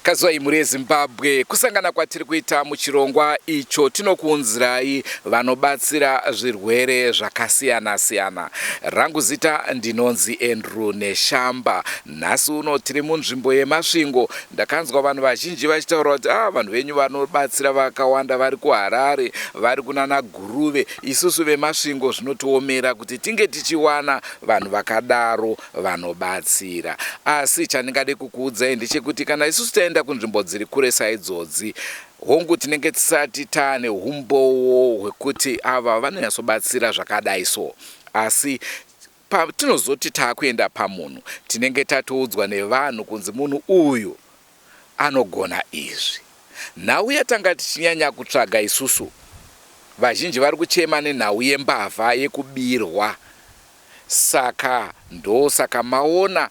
Kazwai muri Zimbabwe kusangana kwatiri kuita muchirongwa icho tinokuunzirai vanobatsira zvirwere zvakasiyana siyana. Rangu zita ndinonzi Andrew Neshamba. Nhasi uno tiri munzvimbo yemasvingo. Ndakanzwa vanhu vazhinji vachitaura kuti vanhu venyu vanobatsira vakawanda vari kuHarare, vari kunana Guruve. Isusu vemasvingo zvinotiomera kuti tinge tichiwana vanhu vakadaro vanobatsira. Asi chandingade kukuudzai ndechekuti kana isusu taenda kunzvimbo dziri kure saidzodzi, hongu tinenge tisati taane umbowo hwekuti ava vanonyatsobatsira zvakadai so. Asi patinozoti taakuenda pamunhu tinenge tatoudzwa nevanhu kunzi munhu uyu anogona izvi. Nhau yatanga tichinyanya kutsvaga isusu, vazhinji vari kuchema nenhau yembavha yekubirwa. Saka maona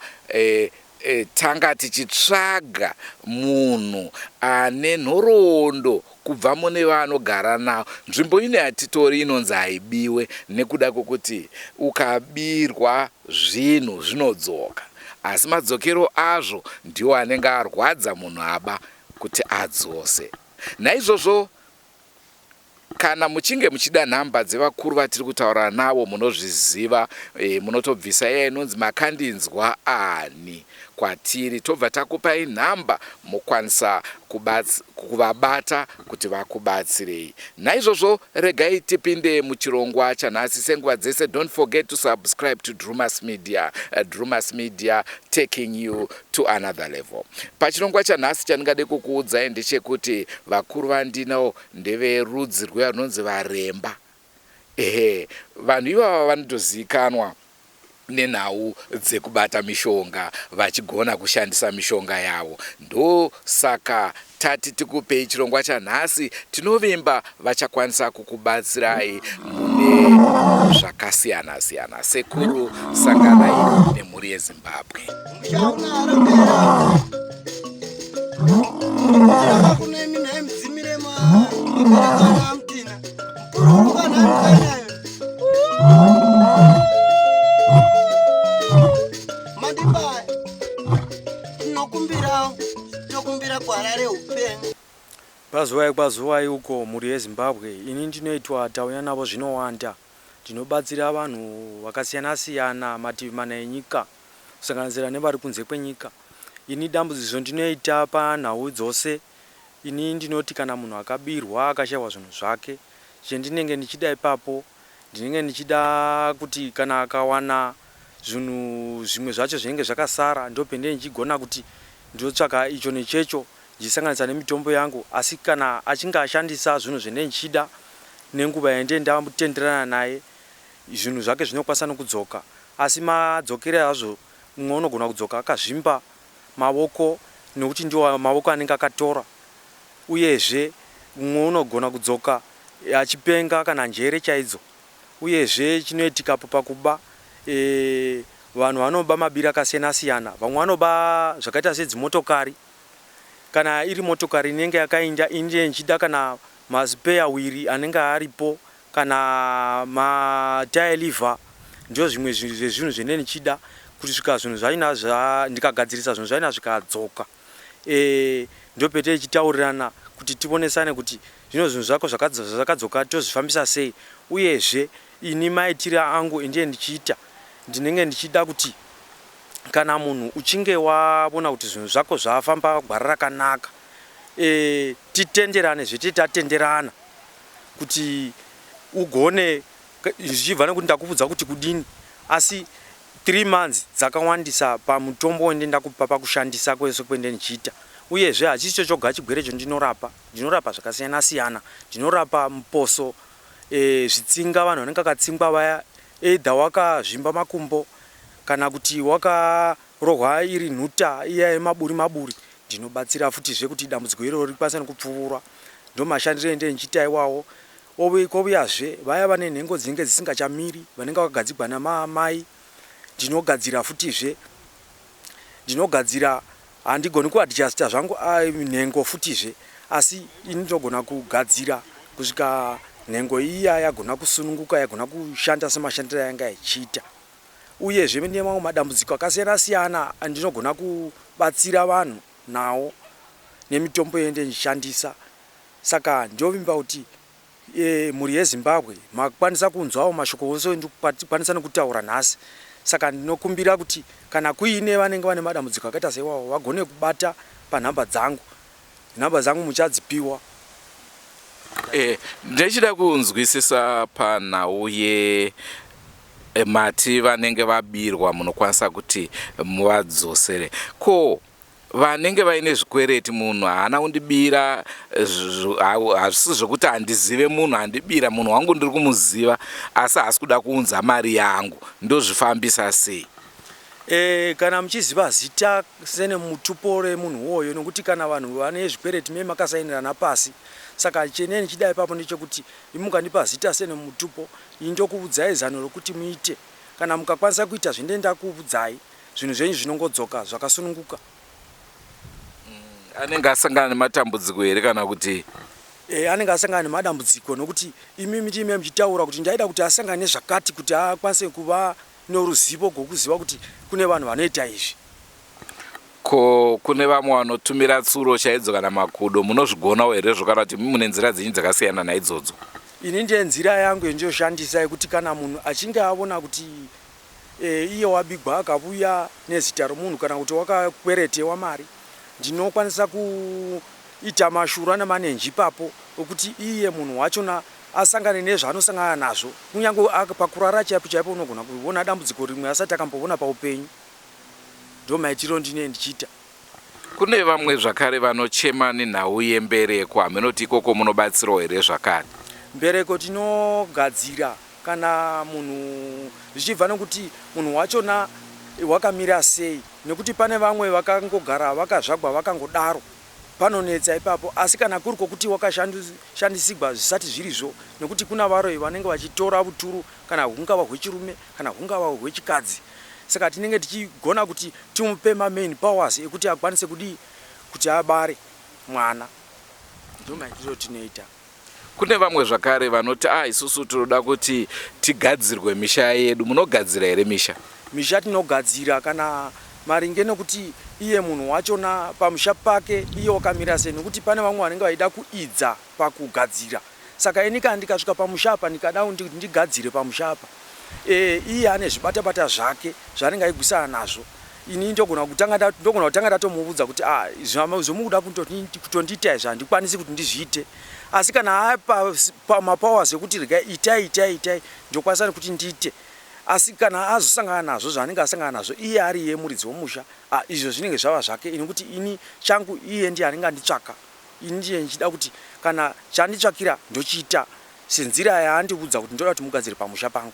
tanga tichitsvaga munhu ane nhoroondo kubva mune vanogara navo. Nzvimbo ine hatitori inonzi haibiwe nekuda kwokuti ukabirwa zvinhu zvinodzoka, asi madzokero azvo ndiwo anenge arwadza munhu aba kuti adzose. Naizvozvo kana muchinge muchida nhamba dzevakuru vatiri kutaura navo munozviziva, munotobvisa iya inonzi makandinzwa ani kwatiri, tobva takupai nhamba mukwanisa kuvabata kuti vakubatsirei. Naizvozvo regai tipinde muchirongwa chanhasi. Senguva dzese, don't forget to subscribe to Drumas Media. Drumas Media taking you to another level. Pachirongwa chanhasi chandingade kukuudzai ndechekuti vakuru vandinawo ndeverudzi rwevanonzi varemba. Vanhu ivava vanotozivikanwa nenhau dzekubata mishonga, vachigona kushandisa mishonga yavo. Ndo saka tati tikupei chirongwa chanhasi, tinovimba vachakwanisa kukubatsirai mune zvakasiyana siyana. Sekuru, sanganai nemhuri yeZimbabwe. Kwazuwai uko muri yeZimbabwe. Ini ndinoitwa tauya navo zvinowanda. Ndinobatsira vanhu vakasiyana siyana mativi mana enyika, kusanganisira nevari kunze kwenyika. Ini dambudziko ndinoita panhau dzose. Ini ndinoti kana munhu akabirwa akashaiwa zvinhu zvake, chendinenge ndichida ipapo ndinenge ndichida kuti kana akawana zvinhu zvimwe zvacho zvinenge zvakasara, ndopende ndichigona kuti ndotsvaka icho nechecho ndichisanganisa nemitombo yangu. Asi kana achinge ashandisa zvinhu zvine ndichida nenguva yandenda mutenderana naye, zvinhu zvake zvinokwanisa nokudzoka. Asi madzokere azvo, mumwe unogona kudzoka akazvimba maoko nekuti ndiwo maoko anenge akatora. Uyezve mumwe unogona kudzoka achipenga kana njere chaidzo. Uyezve chinoitikapo pakuba, vanhu vanoba mabira akasiyana siyana. Vamwe vanoba zvakaita sedzimotokari. Kana iri motokari inenge yakainda inde nchida kana maspare wheel anenge aripo, kana matire lever, ndio zvimwe zvinhu zvine nichida kuti svika zvinhu zvaina ndikagadzirisa zvinhu zvaina zvikadzoka. Ndio pete ichitaurirana kuti tibonesane kuti zvino zvinhu zvako zvakadzoka tozvifambisa sei. Uyezve ini maitira angu ndiye ndichiita, ndinenge ndichida kuti kana munhu uchinge wabona kuti zvinhu zvako zvafamba gwara rakanaka, titenderane zvete tatenderana kuti ugone zvichibva nekuti ndakubvudza kuti kudini. Asi 3 months dzakawandisa pamutombo wendenda kupa pakushandisa kwese kwende ndichiita. Uyezve hachicho choga chigwere cho ndinorapa zvakasiyana siyana. Ndinorapa muposo, zvitsinga, vanhu vanenge akatsingwa vaya, either wakazvimba makumbo kana kuti wakarohwa iri nhuta iya yemaburi. Ndinobatsira futizve kuti dambudziko iroro rikwanise kupfuura. Ndo mashandiro ende ndichiita iwawo. Kouyazve vaya vane nhengo dzinenge dzisingachamiri, vanenge vakagadzirwa namai, ndinogadzira futizve. Ndinogadzira, handigoni kuadjusta zvangu nhengo futizve, asi ini ndinogona kugadzira kusvika nhengo iya yagona kusununguka, yagona kushanda semashandiro yanga ichiita. Uyezve ndine mamwe madambudziko akasiyana siyana andinogona kubatsira vanhu nawo. nemitombo yende ndishandisa. Saka ndovimba kuti muri yeZimbabwe makwanisa kunzwawo mashoko ose ndikwanisa nekutaura nhasi. Saka ndinokumbira kuti kana kuine vanenge vane madambudziko akaita seiwawo vagone kubata panhamba dzangu. Nhamba dzangu muchadzipiwa. Ndechida kunzwisisa panhau mati vanenge vabirwa munokwanisa kuti muvadzosere. Ko vanenge vaine zvikwereti munhu haana kundibira, hazvisi zvokuti handizive munhu handibira, munhu wangu ndiri kumuziva asi haasi kuda kuunza mari yangu, ndozvifambisa sei? Kana muchiziva zita sene mutupo remunhu uwoyo, nokuti kana vanhu vane zvikwereti meme makasainirana pasi. Saka cheneni chidai ipapo ndechekuti mukandipa zita sene mutupo, indokuudzai zano rokuti muite. Kana mukakwanisa kuita zvendenda kuudzai, zvinhu zvenyu zvinongodzoka zvakasununguka. Anenge asangana nematambudziko here kana kuti? Anenge asangana nemadambudziko nokuti imimi ndime muchitaura kuti ndaida kuti asangane nezvakati kuti akwanise kuva noruzivo rwokuziva kuti kune vanhu vanoita izvi. Ko kune vamwe vanotumira tsuro chaidzo kana makudo, munozvigonawo here zvokana kuti mune nzira dzenyu dzakasiyana naidzodzo? Ini ndiye nzira yangu yendiyoshandisa yekuti kana munhu achinge aona kuti iye wabigwa akavuya nezita romunhu kana kuti wakakweretewa mari, ndinokwanisa kuita mashura namanenji ipapo okuti iye munhu wachona asangane nezvaanosangana nazvo, kunyange pakurara chaipo chaipo unogona kuona dambudziko rimwe asati akamboona paupenyu. Ndo maitiro ndine ndichita. Kune vamwe zvakare vanochema nenhau yembereko, hamunoti ikoko munobatsirawo here zvakare? Mbereko tinogadzira kana munhu zvichibva nokuti munhu wachona wakamira sei, nekuti pane vamwe vakangogara vakazvagwa vakangodaro panonetsa ipapo, asi kana kuri kwokuti wakashandisigwa zvisati zvirizvo, nekuti kuna varoi vanenge vachitora buturu kana hungava hwechirume kana hungava hwechikadzi. Saka tinenge tichigona kuti timupe main powers ekuti akwanise kuti abare mwana. Ndo maitiro tinoita. Kune vamwe zvakare vanoti isusu tinoda kuti tigadzirwe misha yedu. Munogadzira here misha? Misha tinogadzira kana maringe nokuti iye munhu wachona pamusha pake iye wakamira sei, nokuti pane vamwe vanenge vaida kuidza pakugadzira. Saka ini kana ndikasvika pamusha apa ndikada ndigadzire pamusha apa, iye ane zvibatabata zvake zvaanenge aigwisana nazvo, ini ndogona kutanga ndatomuudza kuti zvomukuda kutondiita izvi handikwanisi kuti ndizviite. Asi kana pamapowers ekuti itai ndokwanisa kuti ndiite. Asi kana azosangana nazvo zvaanenge asangana nazvo iye ari iye muridzi womusha, izvo zvinenge zvava zvake, inokuti ini changu iye ndiye anenge anditsvaka. Ini ndiye ndichida kuti kana chanditsvakira ndochiita senzira yaandiudza kuti ndoda kuti mugadzire pamusha pangu.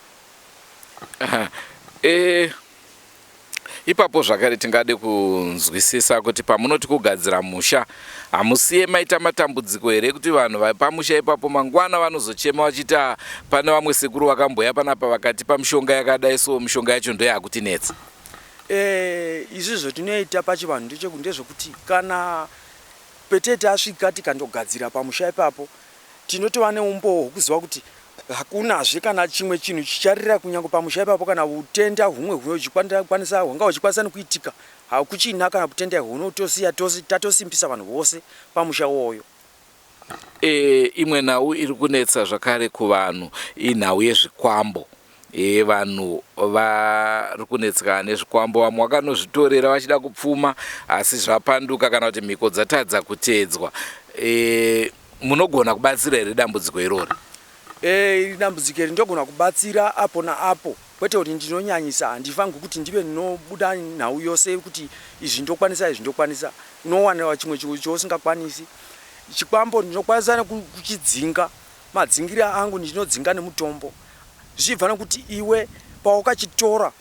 Ipapo zvakare tingade kunzwisisa kuti pamunoti kugadzira musha hamusiye maita matambudziko here kuti vanhu vapamusha ipapo mangwana vanozochema vachita pane vamwe sekuru vakamboya panapa vakati pamishonga yakadai so mishonga yacho ndo yakutinetsa? Izvizvo tinoita pachivanhu ndezvokuti kana petete asvika tikandogadzira pamusha ipapo, tinotova neumbowo hwekuziva kuti hakunazve kana chimwe chinhu chicharira kunyange pamusha ipapo, kana utenda humwe hwanga huchikwanisa nekuitika hakuchina, kana utenda hunotosiya tatosimbisa vanhu vose pamusha uwoyo. Imwe nhau iri kunetsa zvakare kuvanhu inhau yezvikwambo. Vanhu vari kunetseka nezvikwambo, vamwe vakanozvitorera vachida kupfuma asi zvapanduka kana kuti mhiko dzatadza kuteedzwa. Munogona kubatsira here dambudziko irori? Dambudziko ndogona kubatsira apo naapo, kwete kuti ndinonyanyisa. Handifangi kuti ndive ndinobuda nhau yose kuti izvi ndokwanisa, unowana chimwe chinhu chousingakwanisi. Chikwambo ndinokwanisa kuchidzinga, madzingira angu ndinodzinga nemutombo. Zvichibva nokuti iwe pawakachitora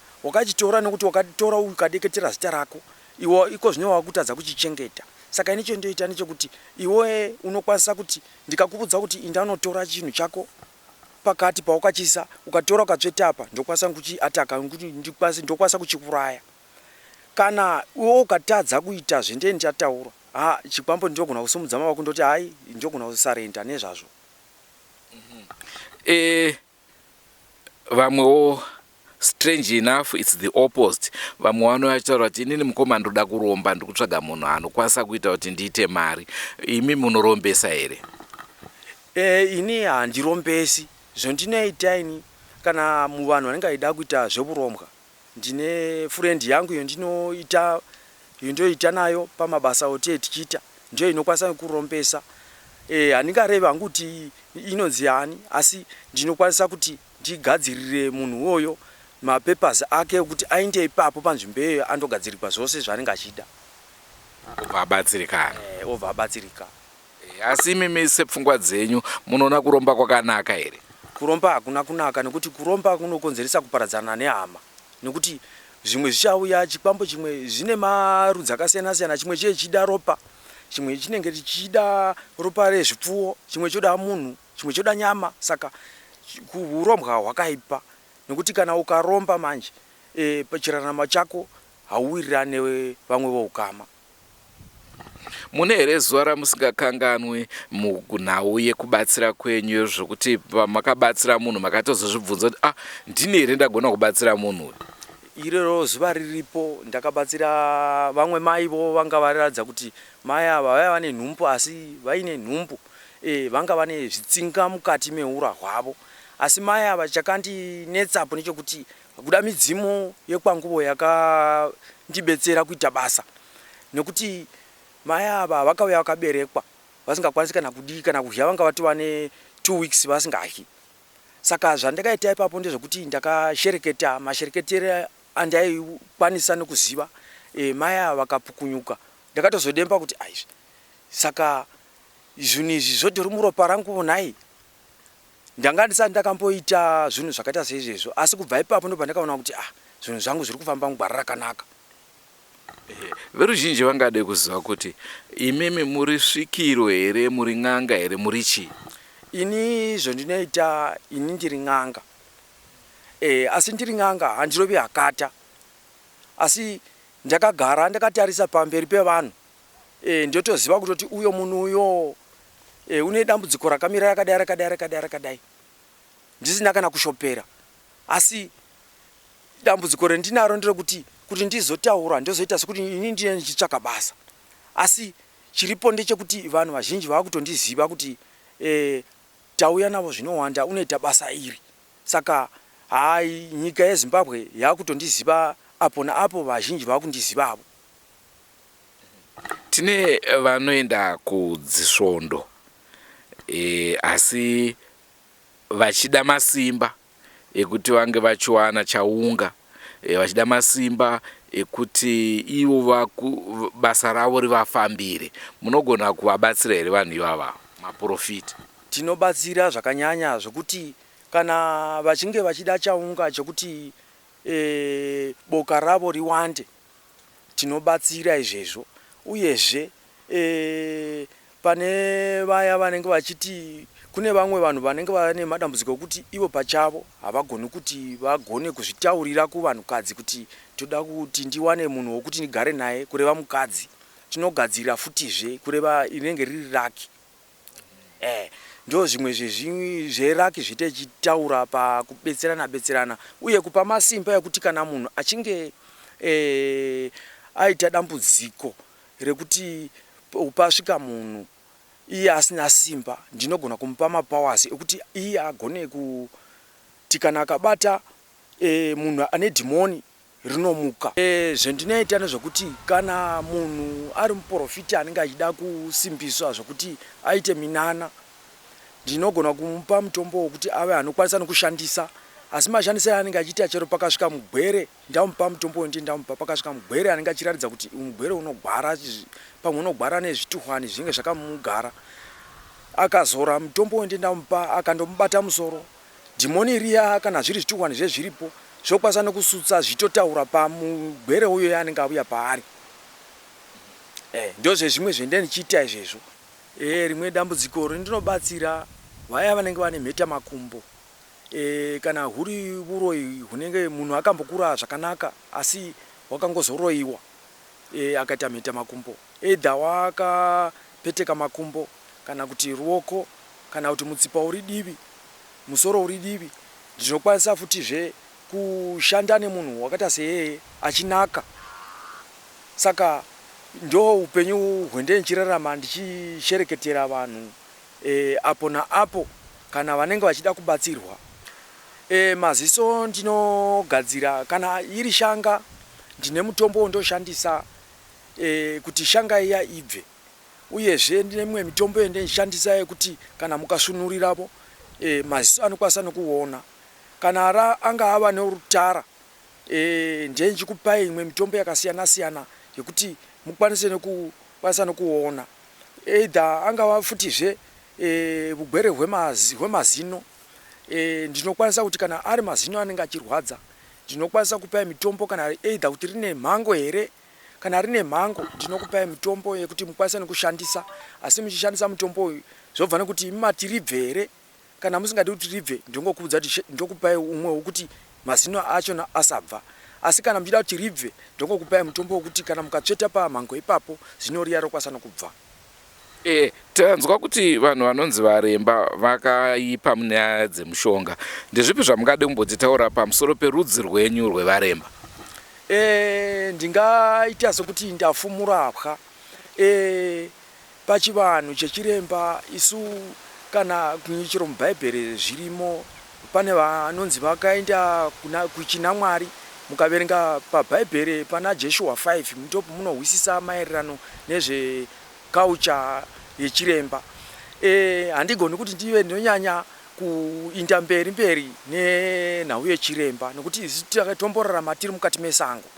nokuti wakatora ukadeketera zita rako, iwe iko zvino wakutadza kuchichengeta. Saka inicho ndoita nechekuti iwe unokwanisa kuti ndikakubudza kuti indanotora chinhu chako pakati pawakachisa ukatora ukatsveta apa, ndokwanisa kuchiataka kuti ndokwanisa kuchikuraya. Kana iwe ukatadza kuita zvendeni ndataura, chikwambo ndogona kusumudza maoko ndoti hai ndogona kusarenda nezvazvo. Vamwewo strange enough it's the opposite. Vamwe vanotaura kuti inini mukoma ndoda kuromba, ndikutsvaga munhu anokwanisa kuita kuti ndiite mari. Imi munorombesa here? Ini handirombesi. Zvondinoita ini kana muvanhu vanenge vaida kuita zveuromwa, ndine friend yangu yondoita nayo pamabasa ote tichiita, ndiyo inokwanisa kurombesa. Handingarevi hangu kuti inonzi yani, asi ndinokwanisa kuti ndigadzirire munhu uyoyo mapepasi ake ekuti ainde ipapo panzvimbo iyoyo andogadzirirwa zvose zvaanenge achida. Obva abatsirikana. Obva abatsirika. Asi imi sepfungwa dzenyu munoona kuromba kwakanaka here? Kuromba hakuna kunaka, nekuti kuromba kunokonzeresa kuparadzana nehama. Nekuti zvimwe zvichauya, chikwambo chimwe zvine marudzi akasiyana siyana, chimwe chichida ropa, chimwe chinenge chichida ropa rezvipfuwo, chimwe choda munhu, chimwe choda nyama. Saka kurombwa hwakaipa, nekuti kana ukaromba manje pachirarama chako hauwirirane nevamwe voukama. Mune here zuva ramusingakanganwi munhau yekubatsira kwenyu, zvokuti pamakabatsira munhu makatozozvibvunza kuti ndini here ndagona kubatsira munhu? Irero zuva riripo ndakabatsira vamwe maivo vanga varatidza kuti mai ava vaiva vane nhumbu, asi vaine nhumbu vanga vane zvitsinga mukati meura hwavo. Asi mai ava chakandinetsapo nechekuti kuda midzimu yekwanguvo yakandibetsera kuita basa, nekuti mai ava vakauya vakaberekwa vasingakwanisi kana kudii kana kudya, vanga vati vane 2 weeks vasingadyi. Saka zvandakaita ipapo ndezvekuti ndakashereketa mashereketere andaikwanisa nekuziva. Mai ava vakapukunyuka, ndakatozodemba kuti aizvi saka zvinhu izvi zvotori muropa rangu nai, ndanga ndisati ndakamboita zvinhu zvakaita seizvezvo. Asi kubva ipapo ndo pandakaona kuti zvinhu zvangu zviri kufamba mugwara rakanaka. Veruzhinji vangade kuziva kuti imimi muri svikiro here, muri n'anga here, muri chii? Ini zvondinoita, ini ndiri n'anga. Asi ndiri n'anga handirovi hakata, asi ndakagara ndakatarisa pamberi pevanhu, ndotoziva kutoti uyo munhu uyo une dambudziko rakamira rakadai, ndisina kana kushopera. Asi dambudziko rendinaro nderekuti ndizotaura ndozoita sekuti ini ndine ndichitsvaka basa. Asi chiripo ndechekuti vanhu vazhinji vakutondiziva kuti tauya navo zvinowanda unoita basa iri. Saka nyika yeZimbabwe yakutondiziva apo naapo, vazhinji vakundizivavo. Tine vanoenda kudzisvondo asi vachida masimba ekuti vange vachiwana chaunga, vachida masimba ekuti ivo basa ravo rivafambire. Munogona kuvabatsira here vanhu ivava maprofita? Tinobatsira zvakanyanya zvokuti kana vachinge vachida chaunga chokuti boka ravo riwande, tinobatsira izvezvo. Uyezve pane vaya vanenge vachiti kune vamwe vanhu vanenge vane madambudziko okuti ivo pachavo havagoni kuti vagone kuzvitaurira kuvanhukadzi kuti toda kuti ndiwane munhu wokuti ndigare naye, kureva mukadzi. Tinogadzira futizve kureva inenge riri raki. Ndo zvimwe zveraki zvitichitaura pakubetserana uye kupa masimba ekuti kana munhu achinge aita dambudziko rekuti pasvika munhu iye asina simba, ndinogona kumupa mapowers ekuti iye agone kuti kana akabata munhu ane dhimoni rinomuka. Zvendinoita nezvokuti kana munhu ari muprofita anenge achida kusimbiswa zvokuti aite minana, ndinogona kumupa mutombo wokuti ave anokwanisa nokushandisa. Asi mashandisiro anenge achiita chero pakasvika mugwere, ndamupa mutombo ndamupa pakasvika mugwere anenge achiratidza kuti mugwere unogwara, pamwe unogwara nezvituhwani zvinenge zvakamugara. Akazora mutombo ndamupa, akandomubata musoro, dhimoni riya kana zviri zvituhwani zvezviripo zvokwanisa nokusutsa zvitotaura pamugwere uyo anenge auya paari. Ndo zvezvimwe zvendinichiita izvezvo. Rimwe dambudziko rindinobatsira vaya vanenge vane mheta makumbo. Kana huri uroi hunenge munhu akambokura zvakanaka asi wakangozoroiwa akaita mheta makumbo, edha wakapeteka makumbo kana kuti ruoko kana kuti mutsipa uri divi, musoro uri divi, ndinokwanisa futizve kushanda nemunhu wakaita seyeye achinaka. Saka ndo upenyu hwende ndichirarama ndichishereketera vanhu apo naapo kana vanenge vachida kubatsirwa. Maziso ndinogadzira kana iri shanga ndine mutombo ndoshandisa kuti shanga iya ibve. Uyezve ndine mimwe mitombo yendishandisa yekuti kana mukasunurirapo maziso anokwanisa nokuona. Kana anga ava neurutara ndenjikupai imwe mitombo yakasiyana siyana yekuti mukwanise nokuona. Either angava futizve ugwere hwemazino, ndinokwanisa kuti kana ari mazino anenge achirwadza ndinokwanisa kupai mitombo, kana either kuti rine mhango here, kana rine mhango ndinokupai mitombo yekuti mukwanise nokushandisa. Asi muchishandisa mitombo uyu zvobva nekuti mumati ribve here, kana musingadi kuti ribve ndingokuudza kuti ndokupai umwe wekuti mazino achona asabva. Asi kana muchida kuti ribve ndongokupai mutombo wekuti kana mukatsveta pamhango ipapo zino riya rokwanisa nokubva. Tanzwa kuti vanhu vanonzi varemba vakaipa munyaya dzemushonga. Ndezvipi zvamungade kumbotitaura pamusoro perudzi rwenyu rwevaremba? Ndingaita sokuti ndafumurapwa pachivanhu chechiremba. Isu kana kunyuchiro mubhaibheri zvirimo, pane vanonzi vakaenda kuchina Mwari. Mukaverenga pabhaibheri pana Joshua 5 mutopo munohwisisa maererano nezvekaucha yechiremba. Handigoni kuti ndive ndinonyanya kuinda mberi nenhau yechiremba, nokuti isu takatomborarama tiri mukati mesango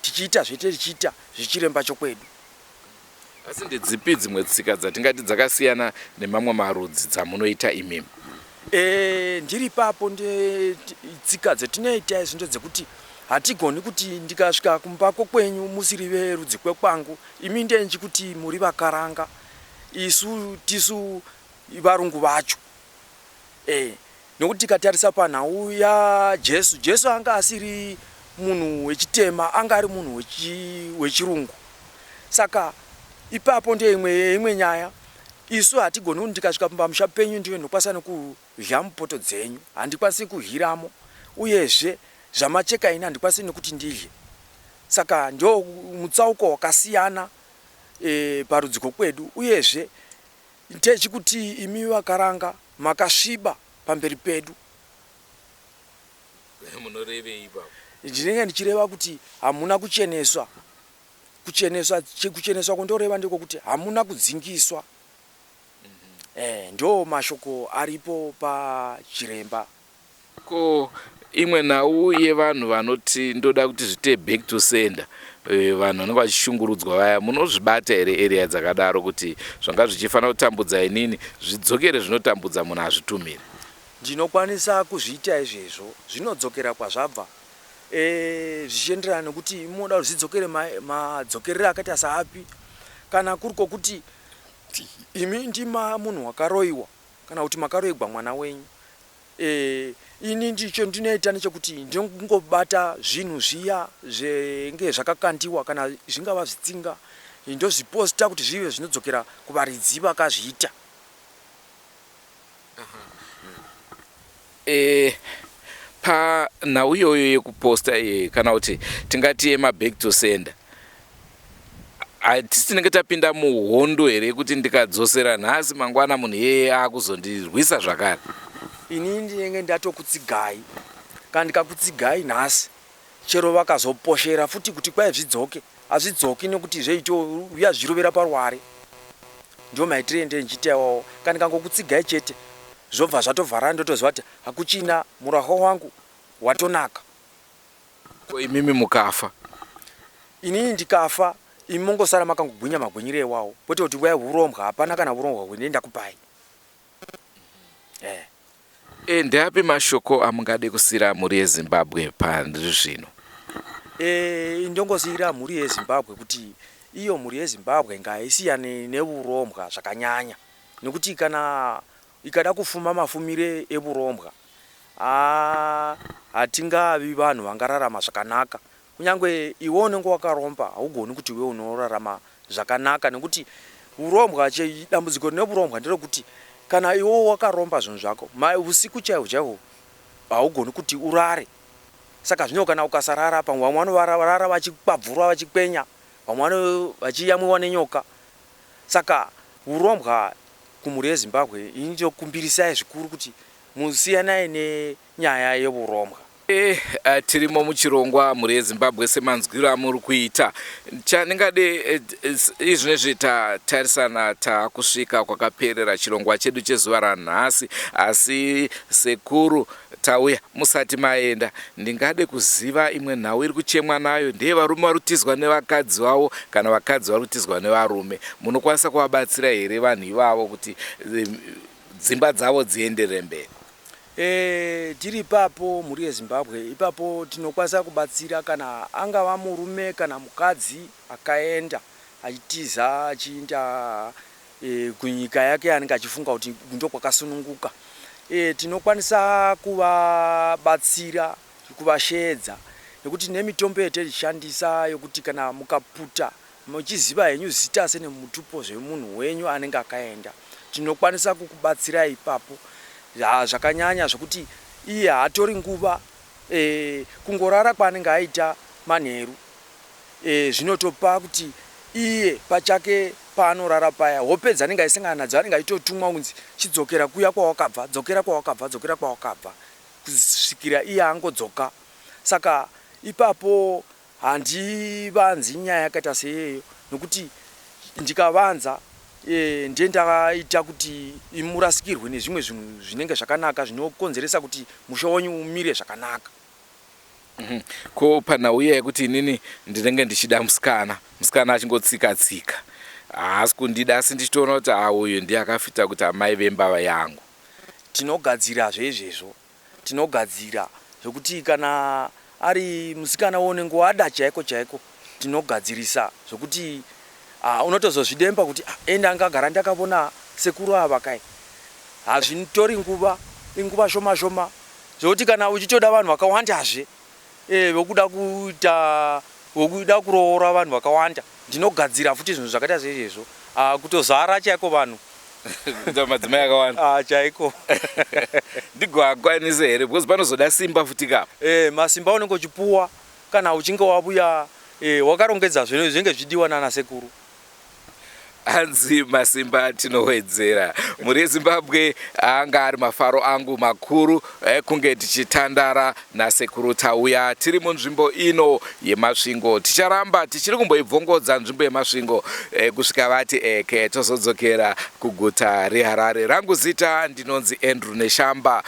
tichiita zvetirichiita zvechiremba chokwedu. Asi ndedzipi dzimwe tsika dzatingati dzakasiyana nemamwe marudzi dzamunoita imimi? Ndiri papo tsika dzetinoita izvo ndedzekuti hatigoni kuti ndikasvika kumbako kwenyu musiri verudzi kwekwangu imi ndenji kuti muri vakaranga, isu tisu varungu vacho. Nokuti tikatarisa panhau yaJesu anga asiri munhu wechitema, anga ari munhu wechirungu. Saka ipapo ndeimwe nyaya. Isu hatigoni kuti ndikasvika pamusha penyu ndiwe ndokwanisa nokudya mupoto dzenyu, handikwanisi kuhiramo. Uyezve zvamacheka ini handikwanisi nokuti ndidye. Saka ndo mutsauko wakasiyana parudziko kwedu. Uyezve ndechikuti imi vakaranga makasviba pamberi pedu. Munorevei ipapo? Ndinenge ndichireva kuti hamuna kucheneswa. Kucheneswa kundoreva ndiko kuti hamuna kudzingiswa. Ndo mashoko aripo pachiremba. Ko imwe nhau yevanhu vanoti ndoda kuti zvite back to sender, vanhu vanenge vachishungurudzwa vaya, munozvibata here area dzakadaro kuti zvanga zvichifanira kutambudza inini zvidzokere zvinotambudza munhu azvitumire? Ndinokwanisa kuzviita izvezvo, zvinodzokera kwazvabva. Zvichienderana nokuti munoda kuti zvidzokere madzokerere akaita saapi. Kana kuriko kuti imi ndima munhu wakaroiwa, kana kuti makaroigwa mwana wenyu, ini ndicho ndinoita nechekuti ndingobata zvinhu zviya zvenge zvakakandiwa kana zvingava zvitsinga, ndozviposta kuti zvive zvinodzokera kuvaridzi vakazviita. Panhau iyoyo yekuposta kana kuti tingati yemaback to sender, hatisi tinenge tapinda muhondo here kuti ndikadzosera nhasi mangwana munhu yeye akuzondirwisa zvakare? Ini ndinenge ndatokutsigai. Kana ndikakutsigai nhasi, chero vakazoposhera futi kuti kwai zvidzoke, hazvidzoki nekuti zveito yazvirovera parware. Ndio maitire ndenjitawo. Kana ndikangokutsigai chete zvobva zvatovhara, ndotoziva kuti hakuchina, murahwa wangu watonaka. Ko imimi mukafa? Inini ndikafa, imi mongosara makangogwinya magwinyire iwawo, kwete kuti nguva yehurombwa hapana kana urombwa hwendenda kupai. Ndeapi mashoko amungade kusiyira mhuri yeZimbabwe pandiri zvino? Ndongosiyira mhuri yeZimbabwe kuti iyo mhuri yeZimbabwe ngaisiyane neurombwa zvakanyanya, nekuti kana ikada kufuma mafumire eurombwa hatingavi vanhu vangararama zvakanaka. Kunyange iwe unenge wakaromba haugoni kuti iwe unorarama zvakanaka, nekuti urombwa dambudziko neurombwa nderokuti kana iwe wakaromba zvinhu zvako usiku chaihwo haugoni kuti urare. Saka zvino kana ukasarara pamwe vamwe vanorara vachipabvura vachikwenya, vamwe vachiyamwiwa nenyoka. Saka urombwa kumhuri yeZimbabwe ini ndinokumbirisai zvikuru kuti musiyanai nenyaya yeurombwa. Tirimo muchirongwa mhuri yeZimbabwe semanzwiro amuri kuita. Chandingade izvinezvi tatarisana takusvika kwakaperera chirongwa chedu chezuva ranhasi, asi sekuru tauya musati maenda, ndingade kuziva imwe nhau iri kuchemwa nayo ndeye varume vari kutizwa nevakadzi vavo kana vakadzi vari kutizwa nevarume. Munokwanisa kuvabatsira here vanhu ivavo kuti dzimba dzavo dzienderere mberi? Tiri ipapo mhuri yeZimbabwe, ipapo tinokwanisa kubatsira kana angava murume kana mukadzi akaenda achitiza achienda kunyika yake yanenge achifunga kuti ndo kwakasununguka. Tinokwanisa kuvabatsira, kuvasheedza nekuti nemitombo yatinoshandisa yokuti kana mukaputa muchiziva henyu zita senemutupo zvemunhu wenyu anenge akaenda, tinokwanisa kukubatsira ipapo. Zvakanyanya zvokuti iye hatori nguva kungorara kwaanenge aita manheru, zvinotopa kuti iye pachake paanorara paya hope dzanenge aisangana nadzo anenge aitotumwa kunzi chidzokera kuya kwawakabva, dzokera kwawakabva, dzokera kwawakabva, kusvikira iye angodzoka. Saka ipapo handivanzi nyaya yakaita seiyeyo, nokuti ndikavanza ndendakaita kuti murasikirwe nezvimwe zvinhu zvinenge zvakanaka zvinokonzeresa kuti musha wenyu umire zvakanaka. Ko panhau iya yekuti inini ndinenge ndichida musikana achingotsika-tsika, haasi kundida asi ndichitoona kuti uyu ndiye akafita kuti amai vembava yangu. Tinogadzira zvezvezvo, tinogadzira zvokuti kana ari musikana unenge wada chaiko chaiko, tinogadzirisa zvokuti unotozozvidemba kuti enda angagara ndakavona sekuru ava kai. Hazvitori inguva shoma shoma zvokuti kana uchitoda vanhu vakawandazve vokuda kuroora vanhu vakawanda, ndinogadzira futi zvinhu zvakaita seizvozvo kutozara chaiko vanhu madzimai akawanda chaiko. Ndigoakwanise here because panozoda simba futi kapa? Masimba unenge uchipuwa kana uchinge wabuya wakarongedza zvinhu zvinenge zvidiwa nana sekuru. Hanzi masimba tinowedzera. Mhuri yeZimbabwe anga ari mafaro angu makuru kunge tichitandara nasekuru tauya tiri munzvimbo ino yemasvingo. Ticharamba tichiri kumboibvongodza nzvimbo yemasvingo kusvika vati tozodzokera kuguta reHarare. Rangu zita ndinonzi Andrew Neshamba.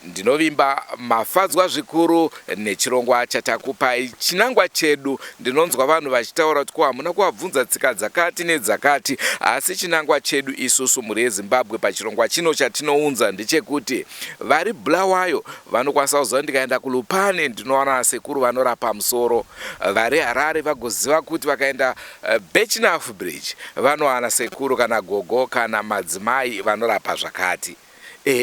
Ndinovimba mafadzwa zvikuru nechirongwa chatakupai chinangwa chedu. Ndinonzwa vanhu vachitaura kuti hamuna kuvabvunza tsika dzakati nedzakati, asi chinangwa chedu isusu mhuri yeZimbabwe pachirongwa chino chatinounza ndechekuti vari Bulawayo vanokwanisa kuziva ndikaenda kuLupane ndinowana sekuru vanorapa musoro, vari Harare vagoziva kuti vakaenda Birchnough Bridge vanowana sekuru kana gogo kana madzimai vanorapa zvakati.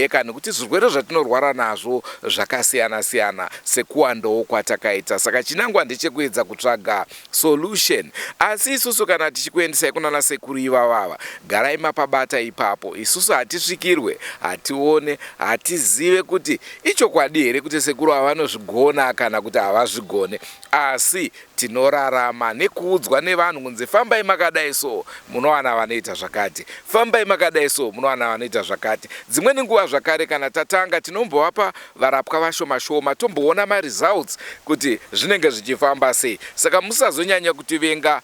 Kana kuti zvirwere zvatinorwara nazvo zvakasiyana-siyana sekuwandawo kwatakaita. Saka chinangwa ndechekuedza kutsvaga solution. Asi isusu kana tichikuendesai kunana sekuru ivavava, garai mapabata ipapo. Isusu hatisvikirwe, hatione, hatizive kuti ichokwadi here kuti sekuru ava vanozvigona kana kuti havazvigone. Asi tinorarama nekuudzwa nevanhu kunzi fambai makadai so munowana vanoita zvakati, fambai makadai so munowana vanoita zvakati. Dzimweni nguva zvakare kana tatanga tinombovapa varapwa vashoma-shoma tomboona results kuti zvinenge zvichifamba sei. Saka musazonyanya kutivenga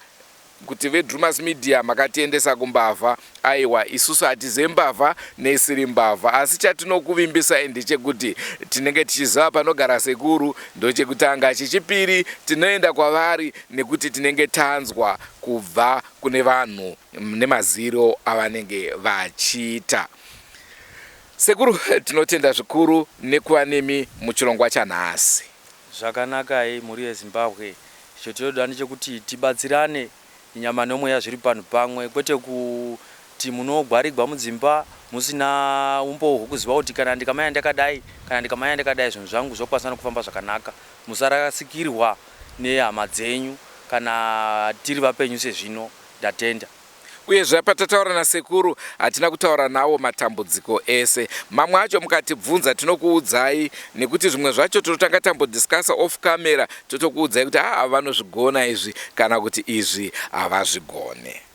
kuti veDrumas Media makatiendesa kumbavha. Aiwa, isusu hatize mbavha nesiri mbavha, asi chatinokuvimbisai ndechekuti tinenge tichiziva panogara sekuru ndochekutanga. Chechipiri tinoenda kwavari nekuti tinenge tanzwa kubva kune vanhu nemaziro avanenge vachiita. Sekuru, tinotenda zvikuru nekuva nemi muchirongwa chanhasi. Zvakanaka mhuri yeZimbabwe, chotinoda ndechekuti tibatsirane nyama nomweya zviri panhu pamwe, kwete kuti munogwarigwa mudzimba musina umbo hwokuziva kuti kana ndikamaya ndakadai kana ndikamaya ndakadai zvinhu zvangu zvokwanisa kufamba zvakanaka. Musarasikirwa nehama dzenyu kana tiri vapenyu sezvino. Ndatenda. uyezve patataura nasekuru hatina kutaura nawo matambudziko ese. Mamwe acho mukatibvunza tinokuudzai, nekuti zvimwe zvacho totanga tambodiscussa off camera totokuudzai kuti vanozvigona izvi kana kuti izvi havazvigone.